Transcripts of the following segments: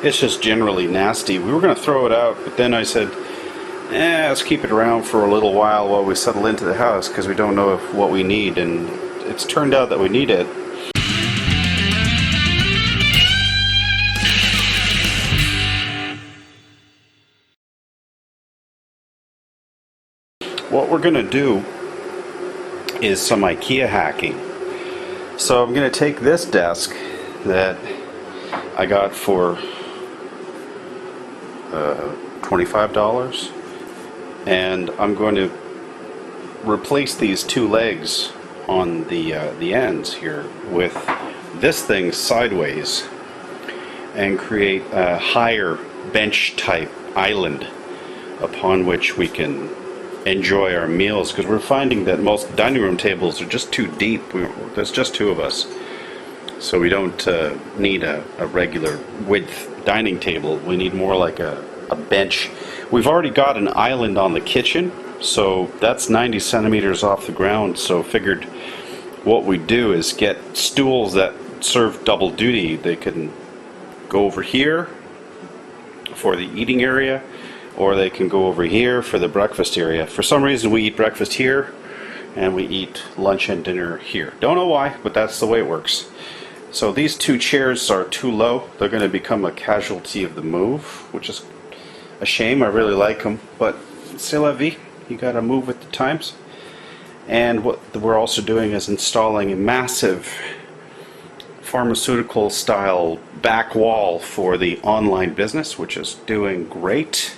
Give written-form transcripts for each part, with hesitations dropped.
It's just generally nasty. We were going to throw it out, but then I said, let's keep it around for a little while we settle into the house, because we don't know what we need, and it's turned out that we need it. What we're going to do is some IKEA hacking. So I'm going to take this desk that I got for $25, and I'm going to replace these two legs on the ends here with this thing sideways and create a higher bench type island upon which we can enjoy our meals, because we're finding that most dining room tables are just too deep. There's just two of us, so we don't need a regular width dining table. We need more like a bench. We've already got an island on the kitchen, so that's 90 centimeters off the ground, so figured what we do is get stools that serve double duty. They can go over here for the eating area, or they can go over here for the breakfast area. For some reason we eat breakfast here and we eat lunch and dinner here. Don't know why, but that's the way it works. So these two chairs are too low. They're going to become a casualty of the move, which is a shame. I really like them, but c'est la vie. You gotta move with the times. And what we're also doing is installing a massive pharmaceutical style back wall for the online business, which is doing great.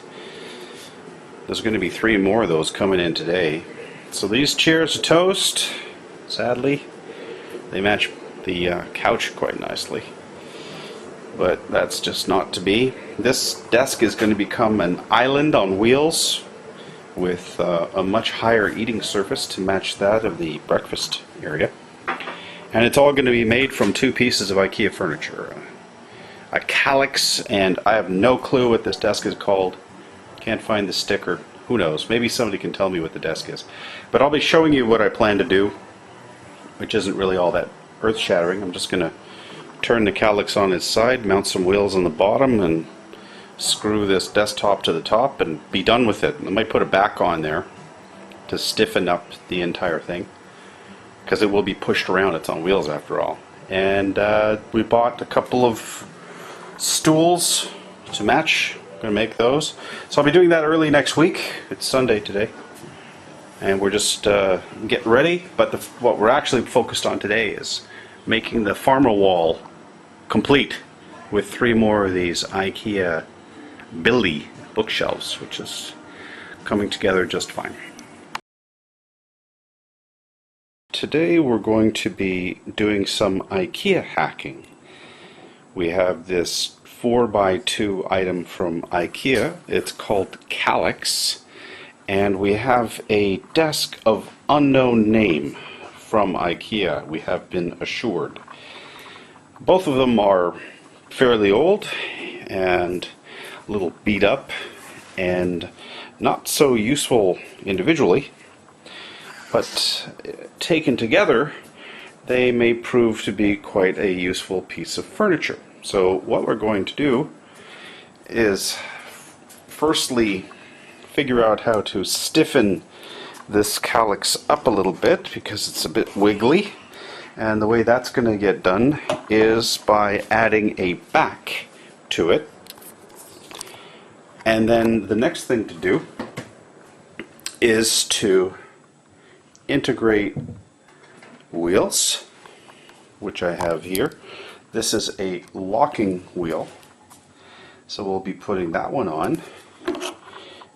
There's going to be 3 more of those coming in today. So these chairs are toast. Sadly, they match the couch quite nicely, but that's just not to be. This desk is going to become an island on wheels with a much higher eating surface to match that of the breakfast area, and it's all going to be made from 2 pieces of IKEA furniture, a KALLAX, and I have no clue what this desk is called. Can't find the sticker. Who knows? Maybe somebody can tell me what the desk is. But I'll be showing you what I plan to do, which isn't really all that earth-shattering. I'm just going to turn the KALLAX on its side, mount some wheels on the bottom, and screw this desktop to the top and be done with it. I might put a back on there to stiffen up the entire thing, because it will be pushed around. It's on wheels after all. And we bought a couple of stools to match. Going to make those. So I'll be doing that early next week. It's Sunday today, and we're just getting ready. But what we're actually focused on today is making the farmer wall complete with 3 more of these IKEA Billy bookshelves, which is coming together just fine. Today we're going to be doing some IKEA hacking. We have this 4x2 item from IKEA. It's called KALLAX, and we have a desk of unknown name from IKEA, we have been assured. Both of them are fairly old and a little beat up and not so useful individually, but taken together they may prove to be quite a useful piece of furniture. So what we're going to do is firstly figure out how to stiffen this KALLAX up a little bit, because it's a bit wiggly, and the way that's going to get done is by adding a back to it. And then the next thing to do is to integrate wheels, which I have here. This is a locking wheel, so we'll be putting that one on,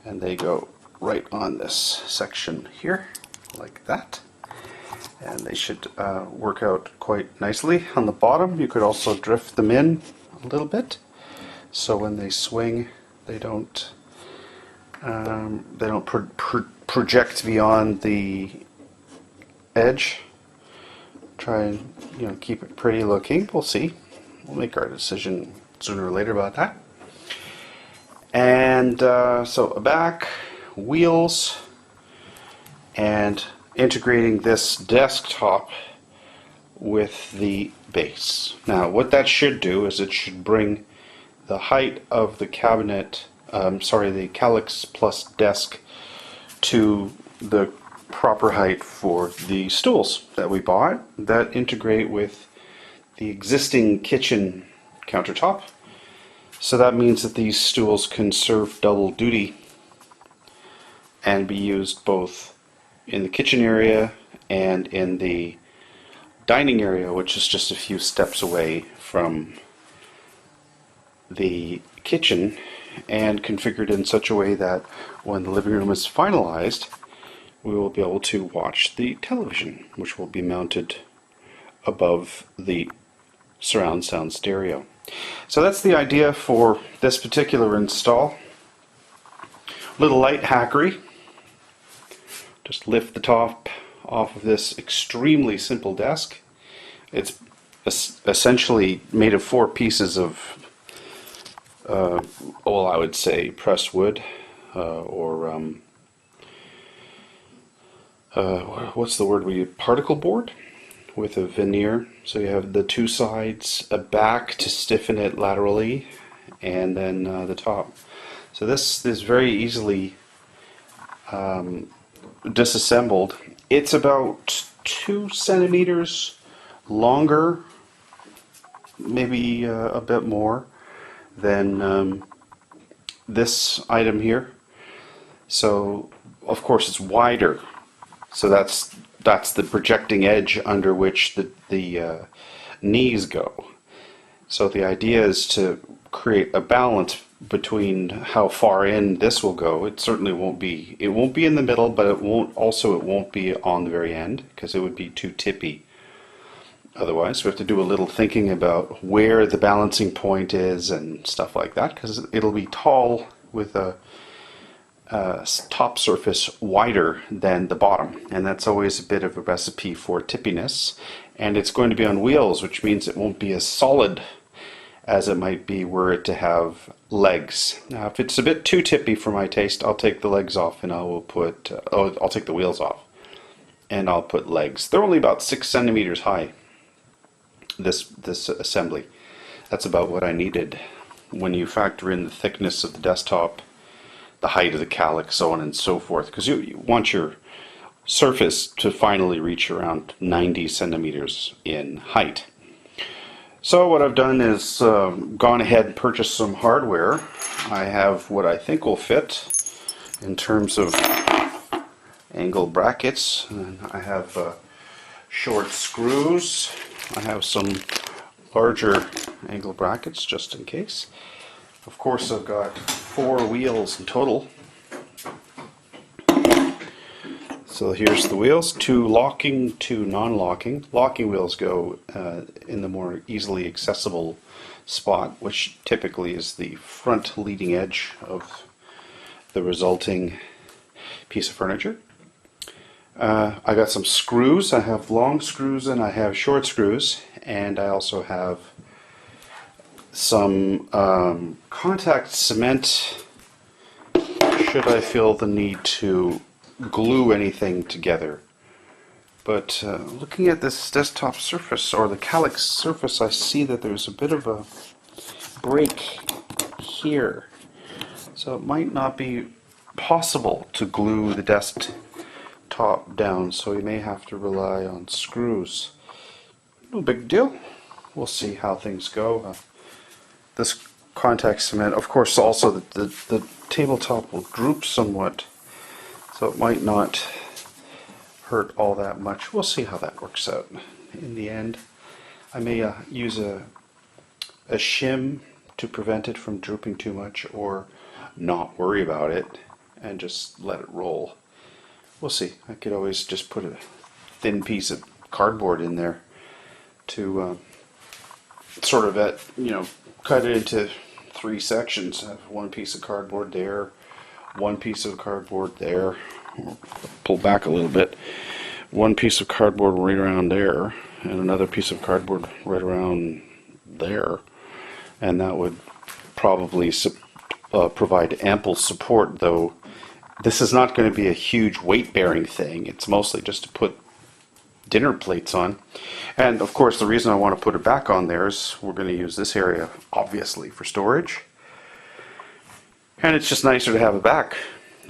and they go right on this section here, like that, and they should work out quite nicely. On the bottom you could also drift them in a little bit, so when they swing they don't project beyond the edge. Try and keep it pretty looking. We'll see. We'll make our decision sooner or later about that. And so a back, wheels, and integrating this desktop with the base. Now what that should do is it should bring the height of the cabinet, the KALLAX Plus desk to the proper height for the stools that we bought that integrate with the existing kitchen countertop. So that means that these stools can serve double duty and be used both in the kitchen area and in the dining area, which is just a few steps away from the kitchen, and configured in such a way that when the living room is finalized, we will be able to watch the television, which will be mounted above the surround sound stereo. So that's the idea for this particular install. Little light hackery. Just lift the top off of this extremely simple desk. It's essentially made of 4 pieces of I would say pressed wood, or what's the word particle board with a veneer. So you have the 2 sides, a back to stiffen it laterally, and then the top. So this is very easily disassembled. It's about 2 centimeters longer, maybe a bit more than this item here. So of course it's wider. So that's the projecting edge under which the knees go. So the idea is to create a balance between how far in this will go. It certainly won't be in the middle, but it won't be on the very end, because it would be too tippy otherwise. We have to do a little thinking about where the balancing point is and stuff like that, because it'll be tall with a top surface wider than the bottom, and that's always a bit of a recipe for tippiness. And it's going to be on wheels, which means it won't be as solid as it might be were it to have legs. Now, if it's a bit too tippy for my taste, I'll take the legs off and I will put I'll take the wheels off and I'll put legs. They're only about 6 centimeters high, this assembly. That's about what I needed when you factor in the thickness of the desktop, the height of the KALLAX, so on and so forth, because you want your surface to finally reach around 90 centimeters in height. So what I've done is gone ahead and purchased some hardware. I have what I think will fit in terms of angle brackets, and I have short screws. I have some larger angle brackets just in case. Of course, I've got 4 wheels in total. So here's the wheels, 2 locking, 2 non-locking. Locking wheels go in the more easily accessible spot, which typically is the front leading edge of the resulting piece of furniture. I got some screws. I have long screws and I have short screws, and I also have some contact cement should I feel the need to glue anything together. But looking at this desktop surface, or the KALLAX surface, I see that there's a bit of a break here. So it might not be possible to glue the desktop down, so we may have to rely on screws. No big deal. We'll see how things go. This contact cement, of course, also the tabletop will droop somewhat, so it might not hurt all that much. We'll see how that works out in the end. I may use a shim to prevent it from drooping too much, or not worry about it and just let it roll. We'll see. I could always just put a thin piece of cardboard in there to sort of cut it into 3 sections. I have 1 piece of cardboard there, 1 piece of cardboard there. Pull back a little bit. 1 piece of cardboard right around there, and another piece of cardboard right around there, and that would probably provide ample support. Though this is not going to be a huge weight-bearing thing. It's mostly just to put dinner plates on. And of course, the reason I want to put it back on there is we're going to use this area, obviously, for storage. And it's just nicer to have it back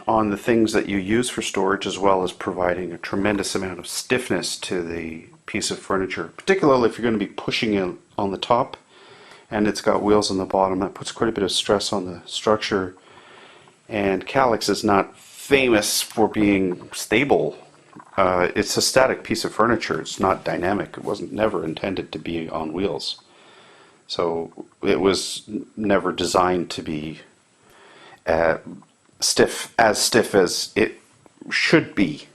on the things that you use for storage, as well as providing a tremendous amount of stiffness to the piece of furniture, particularly if you're going to be pushing it on the top and it's got wheels on the bottom. That puts quite a bit of stress on the structure. And KALLAX is not famous for being stable. It's a static piece of furniture. It's not dynamic. It wasn't never intended to be on wheels. So it was never designed to be stiff as it should be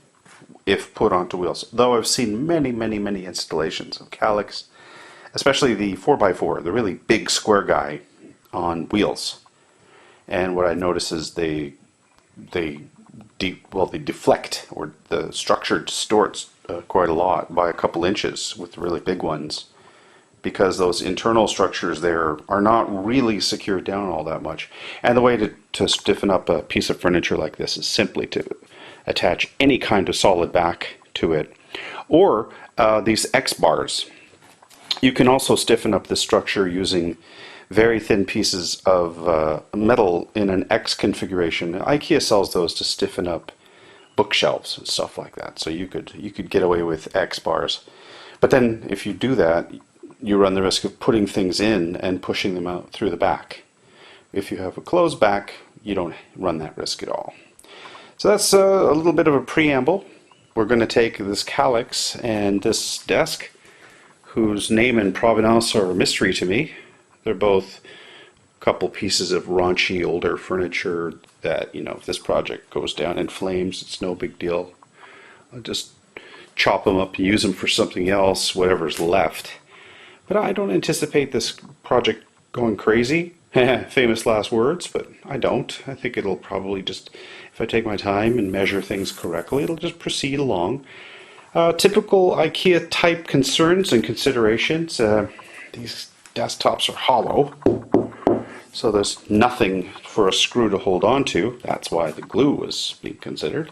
if put onto wheels. Though I've seen many, many, many installations of KALLAX, especially the 4x4, the really big square guy on wheels. And what I notice is they deflect, or the structure distorts quite a lot by a couple inches with really big ones, because those internal structures there are not really secured down all that much. And the way to stiffen up a piece of furniture like this is simply to attach any kind of solid back to it, or these X bars. You can also stiffen up the structure using very thin pieces of metal in an X configuration. IKEA sells those to stiffen up bookshelves and stuff like that. So you could get away with X bars. But then if you do that, you run the risk of putting things in and pushing them out through the back. If you have a closed back, you don't run that risk at all. So that's a little bit of a preamble. We're going to take this KALLAX and this desk, whose name and provenance are a mystery to me. They're both a couple pieces of raunchy older furniture that, you know, if this project goes down in flames, it's no big deal. I'll just chop them up and use them for something else, whatever's left. But I don't anticipate this project going crazy. Famous last words, but I don't. I think it'll probably just, if I take my time and measure things correctly, it'll just proceed along. Typical IKEA type concerns and considerations. These desktops are hollow, so there's nothing for a screw to hold on to. That's why the glue was being considered.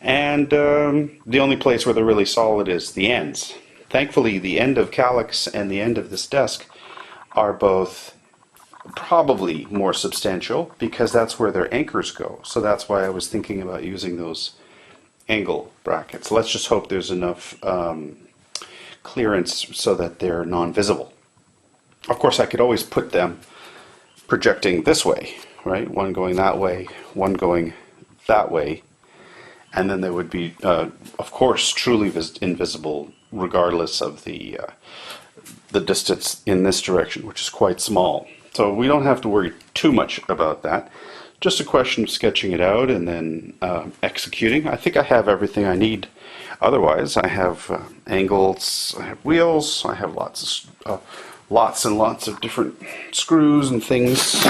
And the only place where they're really solid is the ends. Thankfully, the end of KALLAX and the end of this desk are both probably more substantial, because that's where their anchors go. So that's why I was thinking about using those angle brackets. Let's just hope there's enough clearance so that they're non-visible. Of course, I could always put them projecting this way, right? One going that way, one going that way, and then they would be, of course, truly invisible, regardless of the distance in this direction, which is quite small. So we don't have to worry too much about that. Just a question of sketching it out and then executing. I think I have everything I need. Otherwise, I have angles, I have wheels, I have lots and lots of different screws and things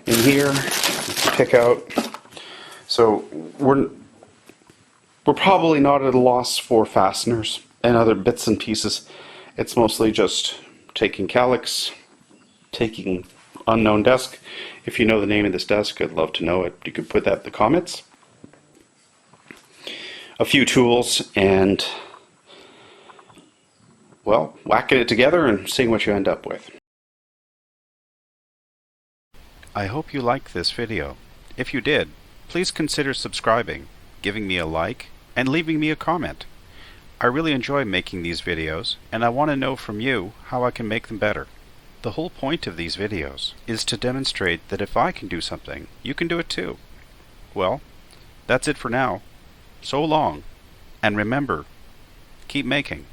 in here to pick out. So we're probably not at a loss for fasteners and other bits and pieces. It's mostly just taking KALLAX, taking unknown desk. If you know the name of this desk, I'd love to know it. You could put that in the comments. A few tools and, well, whacking it together and seeing what you end up with. I hope you liked this video. If you did, please consider subscribing, giving me a like, and leaving me a comment. I really enjoy making these videos, and I want to know from you how I can make them better. The whole point of these videos is to demonstrate that if I can do something, you can do it too. Well, that's it for now. So long, and remember, keep making.